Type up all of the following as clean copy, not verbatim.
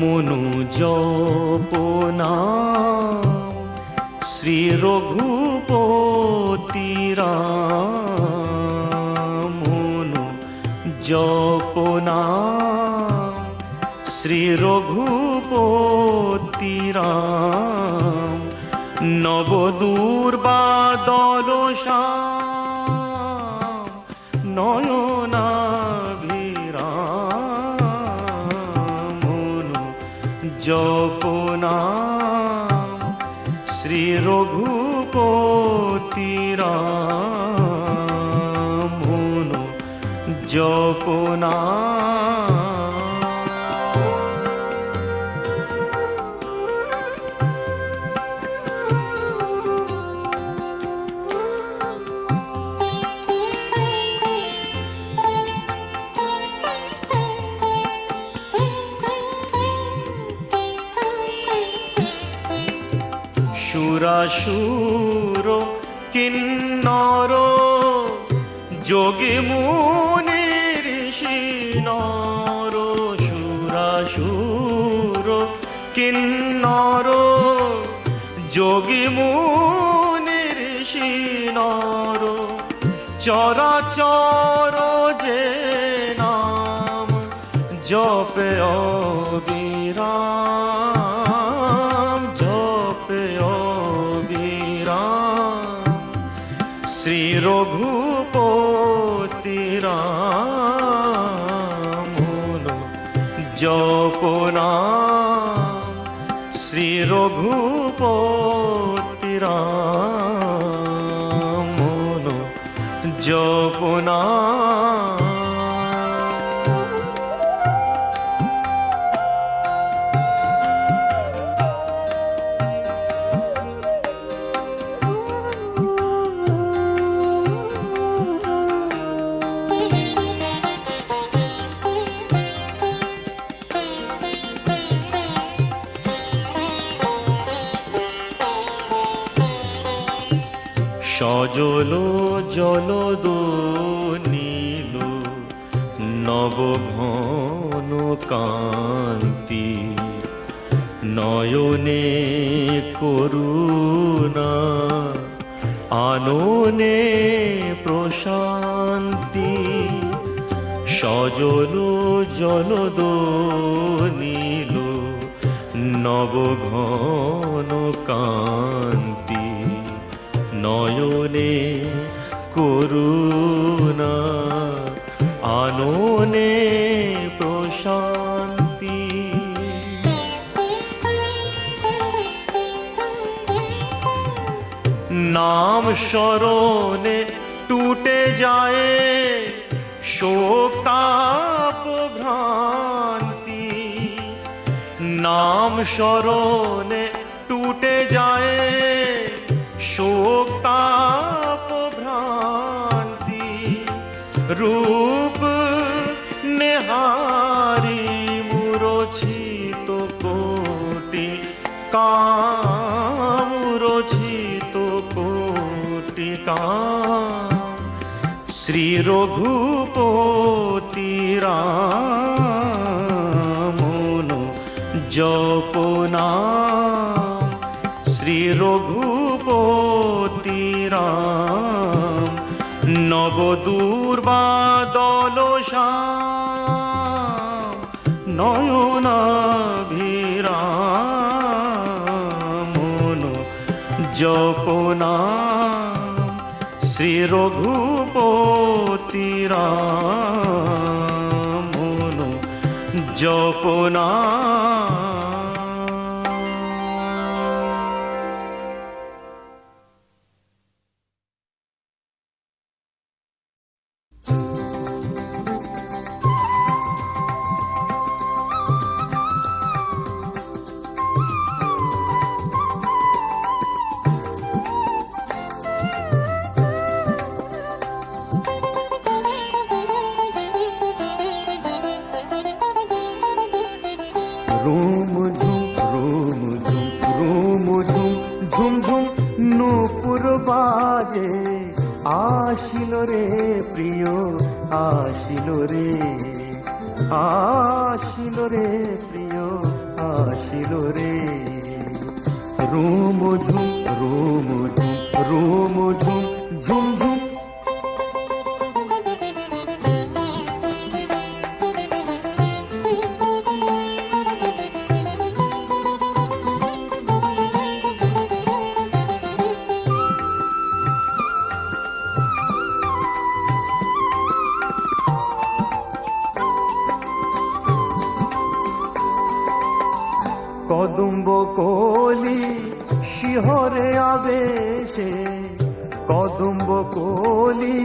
মনু জপনা শ্রী রঘুপতি রাম। মনু জপনা শ্রী রঘুপতি রাম। নবদূর্বাদল শ্যাম নয়নাভিরাম। মনু জপনা শ্রী রঘুপতি রাম। মনু জপনা সুরাসুর কিন্নর যোগী মুনি ঋষি নর। সুরাসুর কিন্নর যোগী মুনি ঋষি নর। চরাচর যে নাম জপে অবিরাম জপে অবিরাম। শ্রী রঘুপতি রাম। মনু জপনা শ্রী রঘুপতি রাম। মনু জপনা সজল জলদ নীল নবঘন কান্তি। নয়নে করুণা আননে প্রশান্তি। সজল জলদ নীল নবঘন কান্তি। নয়নে করুণা আননে প্রশান্তি। নাম স্মরণে টুটে যায় শোক তাপ ভ্রান্তি। নাম স্মরণে টুটে যায় শোক তাপ ভ্রান্তি। রূপ নেহারি মুরছিত কোটি কাম। মুরছিত কোটি কাম। শ্রী রঘুপতি রাম। মনু জপনা শ্রী রঘুপতি রাম। নবদূর্বাদল শ্যাম নয়নাভিরাম। মনু জপনা শ্রী রঘুপতি রাম। মনু জপনা রোম ঝুম রোম ঝুম রোম ঝুম ঝুম ঝুম নূপুর বাজে। আসিল রে প্রিয় আসিল রে আসিল রে প্রিয় আসিল রে। রুম ঝুম রুম ঝুম রুম ঝুম ঝুম ঝুম। কদম্ব কলি শিহরে আবেশে, কদম্ব কলি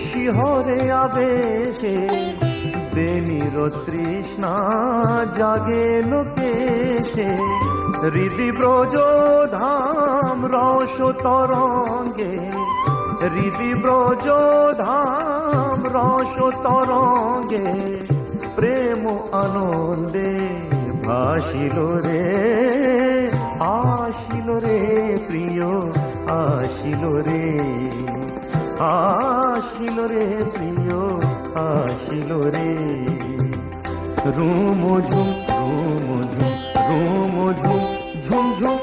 শিহরে আবেশে, বেনির তৃষ্ণা জাগে লোকেশে। হৃদি ব্রজ ধাম রস তরঙ্গে, হৃদি ব্রজ ধাম রস তরঙ্গে, প্রেম আনন্দে ভাসিল রে। আসিল রে প্রিয় আসিল রে, আসিল রে প্রিয় আসিল রে। রুম ঝুম রুম ঝুম রুম ঝুম ঝুম ঝুম।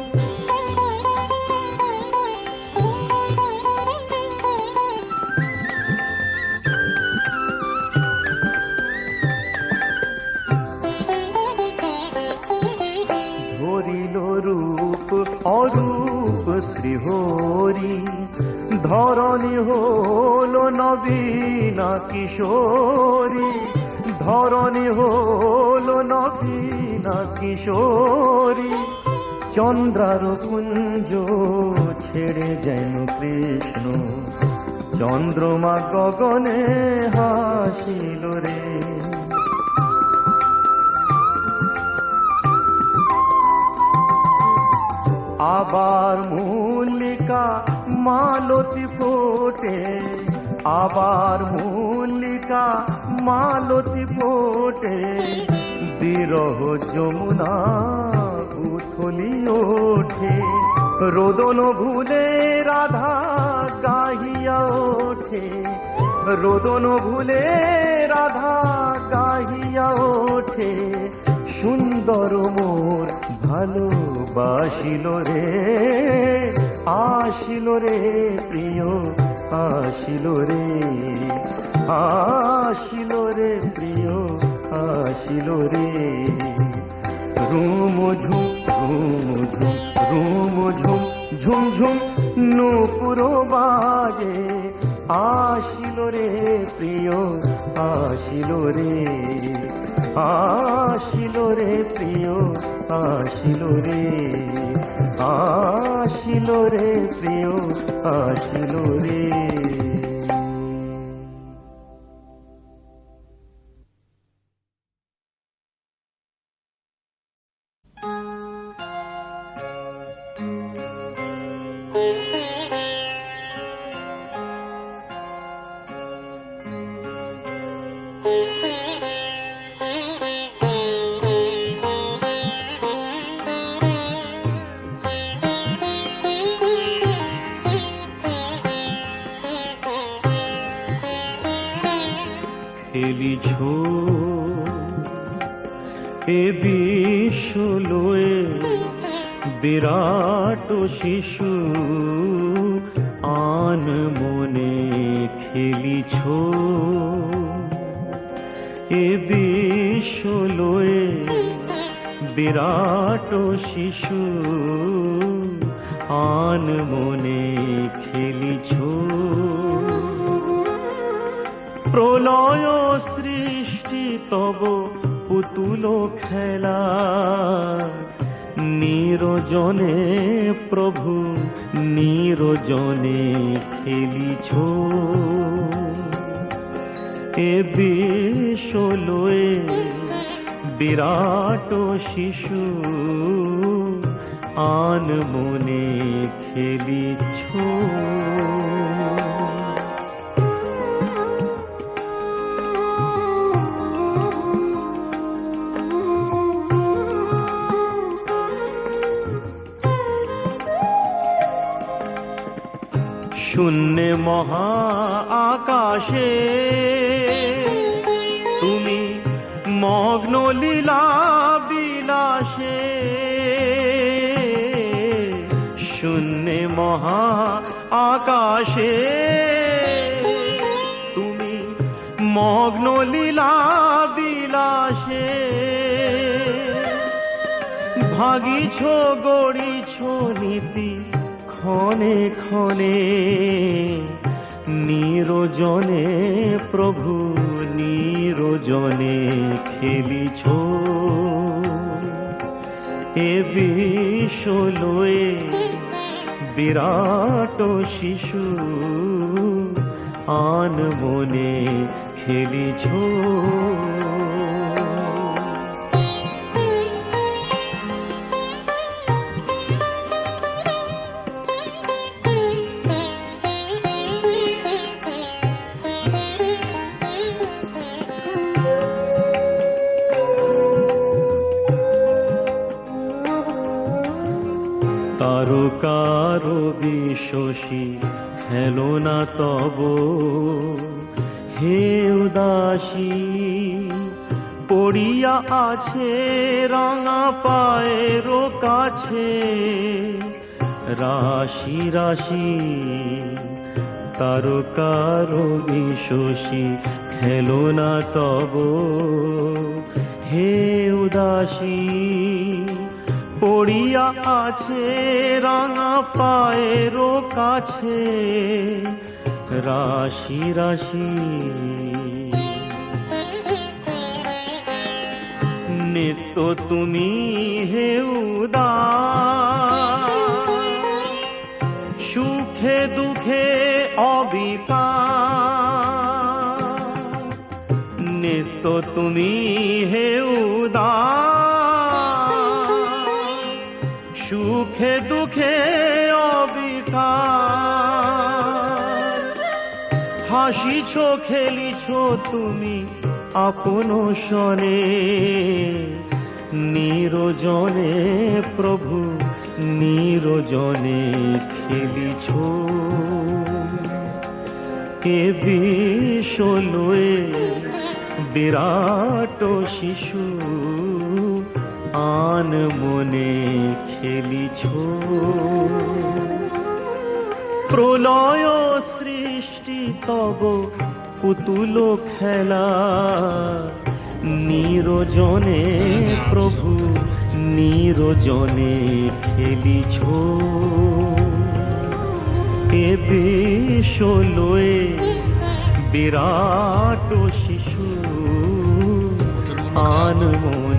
ধরিল রূপ অরূপ শ্রীহরি, ধরণী হল নবীনা কিশোরী, ধরণী হল নবীনা কিশোরী। চন্দ্রার কুঞ্জ ছেড়ে যেন কৃষ্ণ, চন্দ্রমা গগনে হাসিল রে। আবার মল্লিকা মালতী ফোটে, আবার মল্লিকা মালতী ফোটে, বিরহ যমুনা উথলি ওঠে। রোদন ভুলে রাধা গাহিয়া ওঠে, রোদন ভুলে রাধা গাহিয়া ওঠে। সুন্দর মোর ভালোবাসিল রে, আসিল রে প্রিয় আসিল রে, আসিল রে প্রিয় আসিল রে। রুম ঝুম রুম ঝুম রুম ঝুম ঝুম ঝুম নূপুর বাজে। আসিল রে প্রিয় আসিল রে, আসিল রে প্রিয় আসিল রে, আসিল রে প্রিয় আসিল রে। খেলিছ এ বিশ্ব লয়ে বিরাট শিশু আন মনে খেলিছ এ বিশ্ব লয়ে বিরাট শিশু আন মনে খেলিছ। প্রলয় সৃষ্টি তব পুতুল খেলা, নিরজনে প্রভু নিরজনে খেলিছ এ বিশ্ব লয়ে বিরাট শিশু আন মনে খেলিছ। শূন্যে মহা আকাশে তুমি মগ্ন লীলা বিলাসে, আকাশে, শূন্যে মহা আকাশে তুমি মগ্ন লীলা বিলাসে, ভাগিছ গড়িছ নীতি ক্ষণে ক্ষণে, নিরজনে প্রভু নিরজনে খেলিছ। এ বিশ্ব লয়ে বিরাট শিশু আন মনে খেলিছ। তারকার বিশ্বসী খেলো না তব, হে উদাসী পড়িয়া আছে রাঙা পায়ের কাছে, রাশি রাশি তারকার বিশ্বসী খেলো না তব, হে উদাসী পড়িয়া আছে রাঙা পায়ের কাছে, রাশি রাশি নিত্য তুমি হে উদাস, সুখে দুঃখে অবিকার, নিত্য তুমি হে উদাস, সুখে দুঃখে অবিকার, হাসিছ খেলিছ তুমি আপন সনে, নিরজনে প্রভু নিরজনে খেলিছ। এ বিশ্ব লয়ে বিরাট শিশু আন মনে খেলিছ। প্রলয় সৃষ্টি তব পুতুল খেলা, নিরজনে প্রভু নিরজনে খেলিছ। এ বিশ্ব লয়ে বিরাট শিশু আন মনে